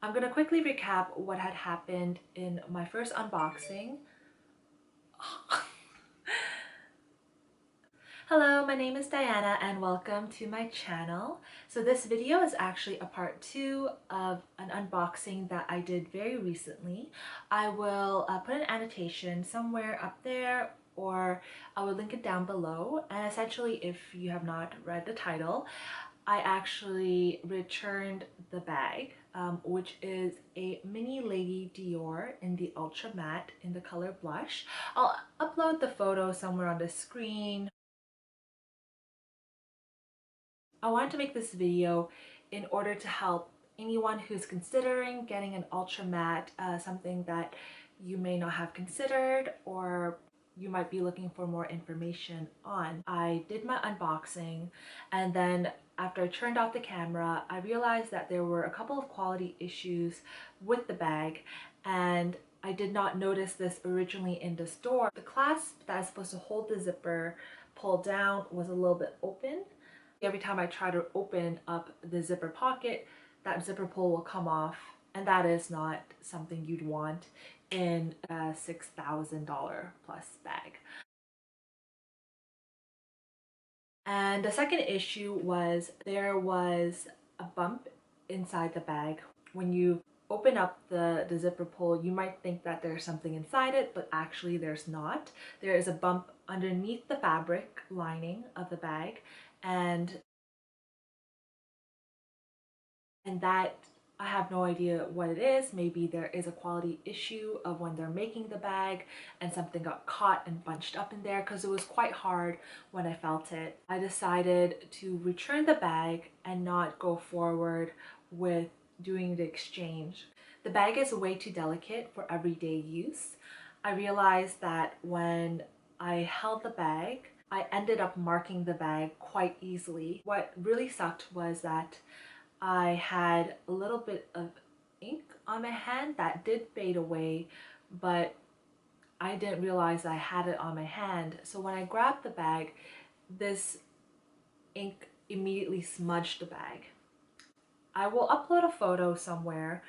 I'm going to quickly recap what had happened in my first unboxing. Hello, my name is Diana and welcome to my channel. So this video is actually a part 2 of an unboxing that I did very recently. I will put an annotation somewhere up there, or I will link it down below. And essentially, if you have not read the title, I actually returned the bag, which is a mini lady Dior in the Ultramatte in the color blush. I'll upload the photo somewhere on the screen. I wanted to make this video in order to help anyone who's considering getting an Ultramatte, something that you may not have considered or you might be looking for more information on. I did my unboxing, and then after I turned off the camera, I realized that there were a couple of quality issues with the bag, and I did not notice this originally in the store. The clasp that is supposed to hold the zipper pulled down was a little bit open. Every time I try to open up the zipper pocket, that zipper pull will come off, and that is not something you'd want in a $6,000 plus bag. And the second issue was there was a bump inside the bag. When you open up the zipper pull, you might think that there's something inside it, but actually there's not. There is a bump underneath the fabric lining of the bag, and that I have no idea what it is. Maybe there is a quality issue of when they're making the bag and something got caught and bunched up in there, because it was quite hard when I felt it. I decided to return the bag and not go forward with doing the exchange. The bag is way too delicate for everyday use. I realized that when I held the bag, I ended up marking the bag quite easily. What really sucked was that I had a little bit of ink on my hand that did fade away, but I didn't realize I had it on my hand. So when I grabbed the bag, this ink immediately smudged the bag. I will upload a photo somewhere.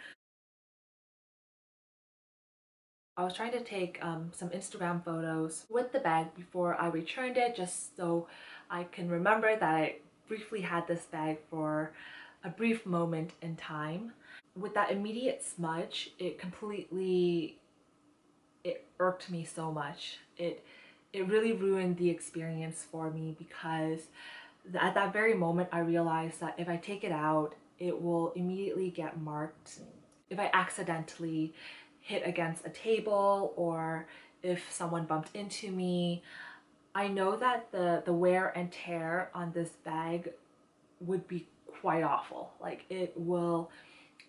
I was trying to take some Instagram photos with the bag before I returned it, just so I can remember that I briefly had this bag for a brief moment in time. With that immediate smudge, it irked me so much. It really ruined the experience for me, because at that very moment I realized that if I take it out, it will immediately get marked. If I accidentally hit against a table, or if someone bumped into me, I know that the wear and tear on this bag would be quite awful. Like, it will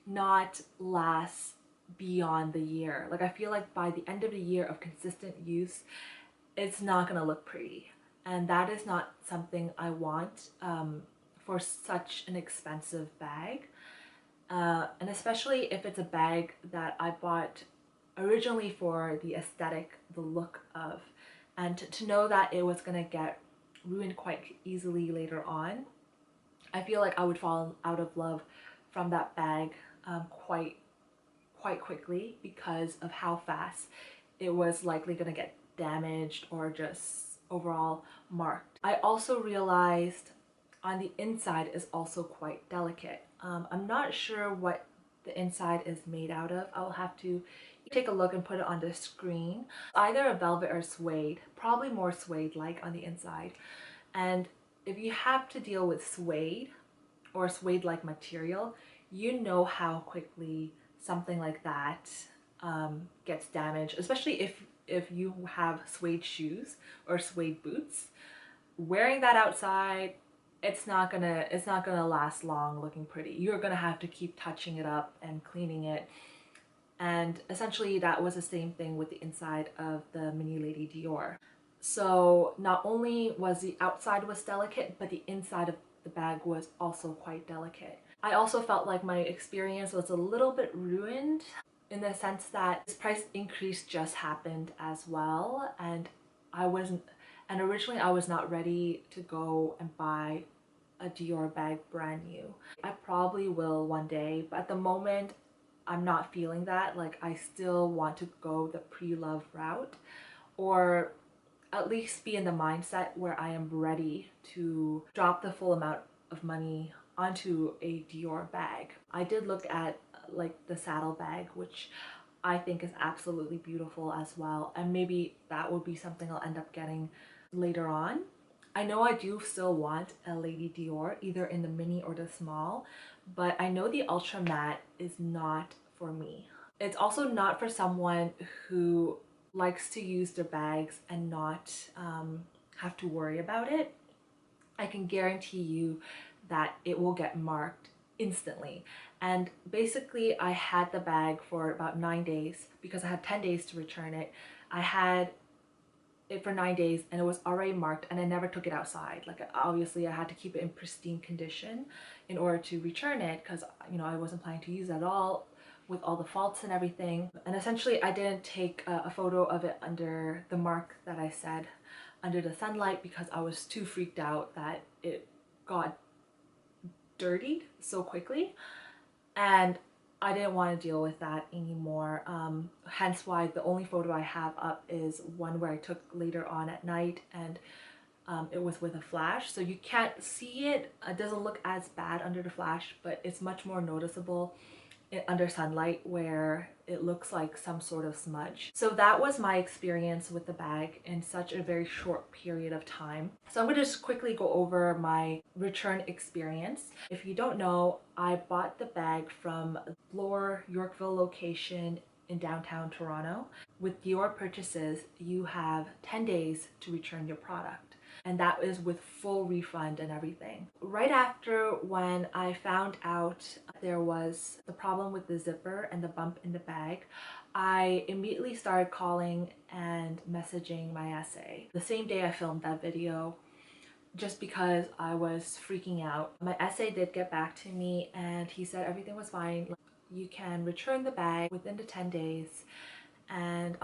not last beyond the year. Like, I feel like by the end of the year of consistent use, it's not gonna look pretty, and that is not something I want for such an expensive bag, and especially if it's a bag that I bought originally for the aesthetic, the look of, and to know that it was gonna get ruined quite easily later on. I feel like I would fall out of love from that bag quite quickly, because of how fast it was likely gonna get damaged or just overall marked. I also realized on the inside is also quite delicate. I'm not sure what the inside is made out of. I'll have to take a look and put it on the screen. Either a velvet or suede, probably more suede-like on the inside. And if you have to deal with suede or suede-like material, you know how quickly something like that gets damaged, especially if you have suede shoes or suede boots. Wearing that outside, it's not gonna last long looking pretty. You're gonna have to keep touching it up and cleaning it. And essentially that was the same thing with the inside of the Mini Lady Dior. So not only was the outside was delicate, but the inside of the bag was also quite delicate. I also felt like my experience was a little bit ruined, in the sense that this price increase just happened as well, and originally I was not ready to go and buy a Dior bag brand new. I probably will one day, but at the moment I'm not feeling that, like I still want to go the pre-love route, or at least be in the mindset where I am ready to drop the full amount of money onto a Dior bag. I did look at like the saddle bag, which I think is absolutely beautiful as well, and maybe that would be something I'll end up getting later on. I know I do still want a Lady Dior, either in the mini or the small, but I know the Ultra Matte is not for me. It's also not for someone who likes to use their bags and not have to worry about it. I can guarantee you that it will get marked instantly. And basically, I had the bag for about 9 days because I had 10 days to return it. I had it for 9 days and it was already marked, and I never took it outside. Like, obviously I had to keep it in pristine condition in order to return it, because I wasn't planning to use it at all with all the faults and everything. And essentially I didn't take a photo of it under the mark that I said under the sunlight because I was too freaked out that it got dirtied so quickly, and I didn't want to deal with that anymore. Hence why the only photo I have up is one where I took later on at night, and it was with a flash, so you can't see it. It doesn't look as bad under the flash, but it's much more noticeable under sunlight where it looks like some sort of smudge. So that was my experience with the bag in such a very short period of time. So I'm going to just quickly go over my return experience. If you don't know, I bought the bag from Bloor Yorkville location in downtown Toronto. With Dior purchases, you have 10 days to return your product, and that is with full refund and everything. Right after when I found out there was the problem with the zipper and the bump in the bag, I immediately started calling and messaging my SA. The same day I filmed that video, just because I was freaking out. My SA did get back to me and he said everything was fine. You can return the bag within the 10 days and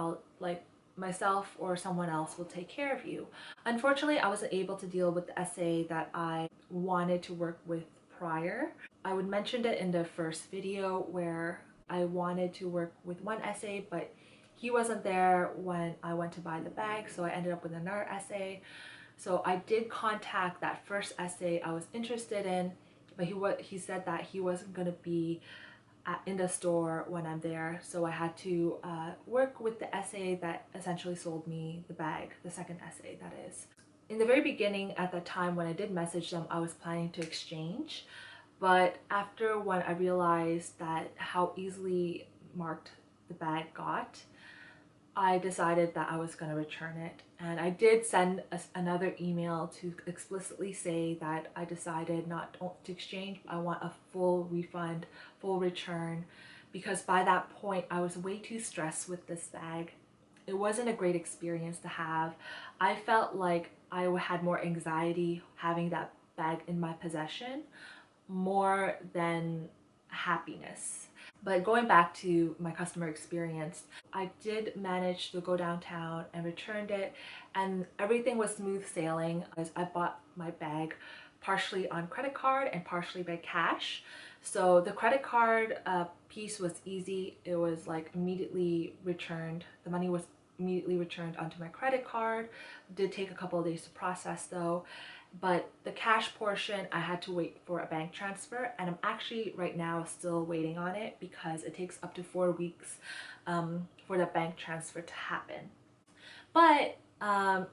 myself or someone else will take care of you. Unfortunately, I wasn't able to deal with the SA that I wanted to work with prior. I would mention it in the first video where I wanted to work with one SA, but he wasn't there when I went to buy the bag, so I ended up with another SA. So I did contact that first SA I was interested in, but he said that he wasn't going to be in the store when I'm there, so I had to work with the SA that essentially sold me the bag, the second SA that is. In the very beginning, at that time when I did message them, I was planning to exchange, but after when I realized that how easily marked the bag got, I decided that I was going to return it. And I did send another email to explicitly say that I decided not to exchange. I want a full refund, full return, because by that point I was way too stressed with this bag. It wasn't a great experience to have. I felt like I had more anxiety having that bag in my possession more than happiness. But going back to my customer experience, I did manage to go downtown and returned it, and everything was smooth sailing as I bought my bag partially on credit card and partially by cash. So the credit card piece was easy. It was like immediately returned. The money was immediately returned onto my credit card. It did take a couple of days to process though. But the cash portion, I had to wait for a bank transfer, and I'm actually right now still waiting on it because it takes up to 4 weeks for the bank transfer to happen. But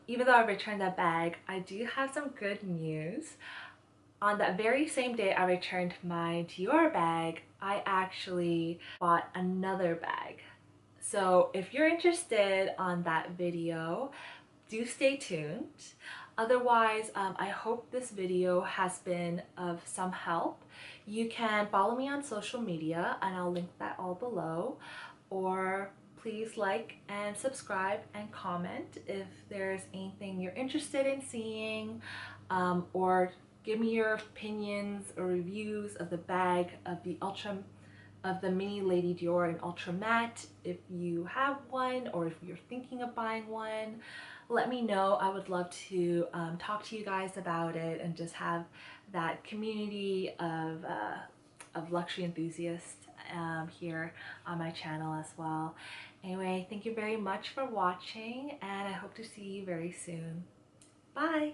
even though I returned that bag, I do have some good news. On that very same day I returned my Dior bag, I actually bought another bag. So if you're interested on that video, do stay tuned. Otherwise, I hope this video has been of some help. You can follow me on social media and I'll link that all below, or please like and subscribe and comment if there's anything you're interested in seeing, or give me your opinions or reviews of the bag, of the mini Lady Dior in Ultramatte. If you have one or if you're thinking of buying one, let me know. I would love to talk to you guys about it and just have that community of luxury enthusiasts here on my channel as well. Anyway, thank you very much for watching, and I hope to see you very soon. Bye!